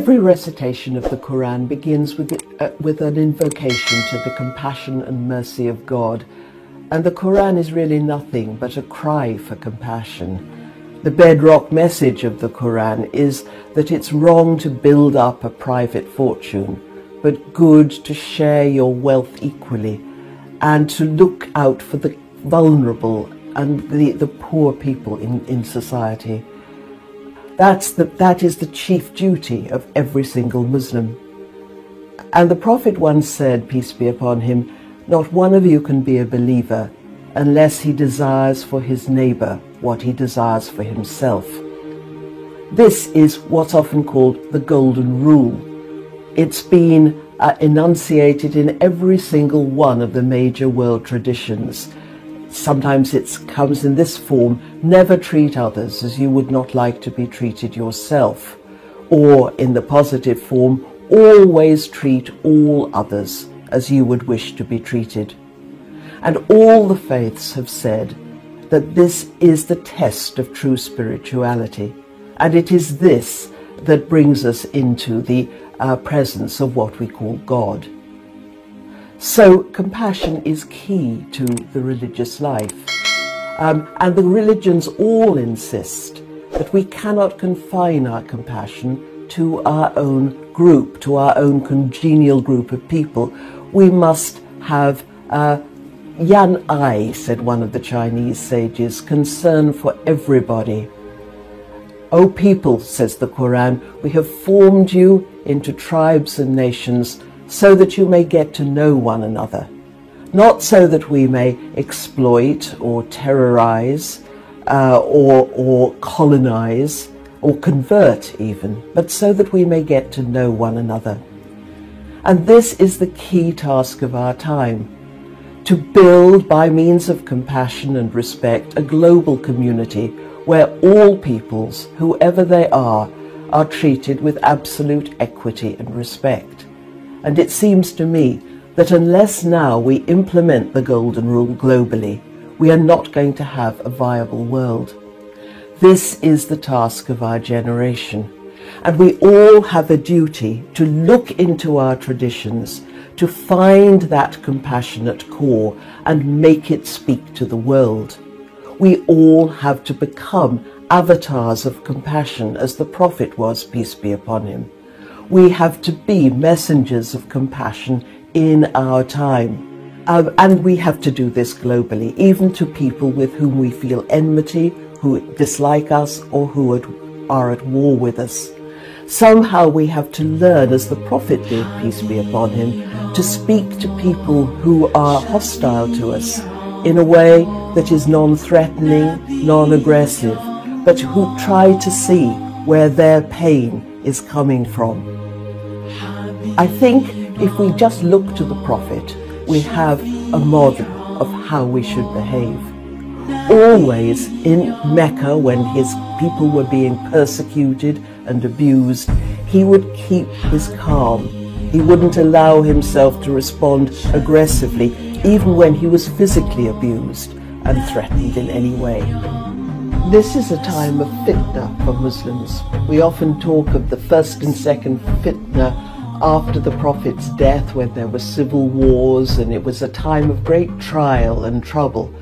Every recitation of the Quran begins with an invocation to the compassion and mercy of God, and the Quran is really nothing but a cry for compassion. The bedrock message of the Quran is that it's wrong to build up a private fortune, but good to share your wealth equally and to look out for the vulnerable and the poor people in society. That is the chief duty of every single Muslim. And the Prophet once said, peace be upon him, "Not one of you can be a believer unless he desires for his neighbor what he desires for himself." This is what's often called the Golden Rule. It's been enunciated in every single one of the major world traditions. Sometimes it comes in this form: never treat others as you would not like to be treated yourself. Or in the positive form, always treat all others as you would wish to be treated. And all the faiths have said that this is the test of true spirituality. And it is this that brings us into the presence of what we call God. So compassion is key to the religious life. And the religions all insist that we cannot confine our compassion to our own group, to our own congenial group of people. We must have yan ai, said one of the Chinese sages, concern for everybody. O people, says the Quran, we have formed you into tribes and nations so that you may get to know one another, not so that we may exploit or terrorize or colonize or convert even, but so that we may get to know one another. And this is the key task of our time, to build by means of compassion and respect a global community where all peoples, whoever they are treated with absolute equity and respect. And it seems to me that unless now we implement the Golden Rule globally, we are not going to have a viable world. This is the task of our generation, and we all have a duty to look into our traditions, to find that compassionate core and make it speak to the world. We all have to become avatars of compassion, as the Prophet was, peace be upon him. We have to be messengers of compassion in our time. And we have to do this globally, even to people with whom we feel enmity, who dislike us, or who are at war with us. Somehow we have to learn, as the Prophet did, peace be upon him, to speak to people who are hostile to us in a way that is non-threatening, non-aggressive, but who try to see where their pain is coming from. I think if we just look to the Prophet, we have a model of how we should behave. Always in Mecca, when his people were being persecuted and abused, he would keep his calm. He wouldn't allow himself to respond aggressively, even when he was physically abused and threatened in any way. This is a time of fitna for Muslims. We often talk of the first and second fitna after the Prophet's death, when there were civil wars, and it was a time of great trial and trouble.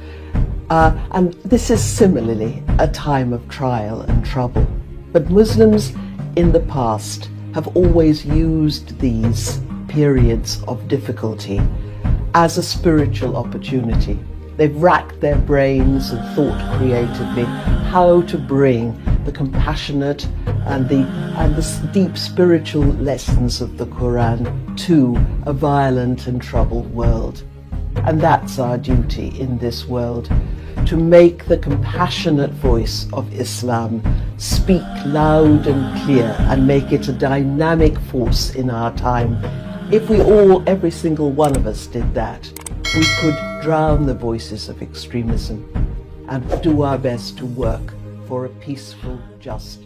And this is similarly a time of trial and trouble. But Muslims in the past have always used these periods of difficulty as a spiritual opportunity. They've racked their brains and thought creatively how to bring the compassionate and the deep spiritual lessons of the Quran to a violent and troubled world. And that's our duty in this world, to make the compassionate voice of Islam speak loud and clear and make it a dynamic force in our time. If we all, every single one of us, did that, we could drown the voices of extremism and do our best to work for a peaceful, just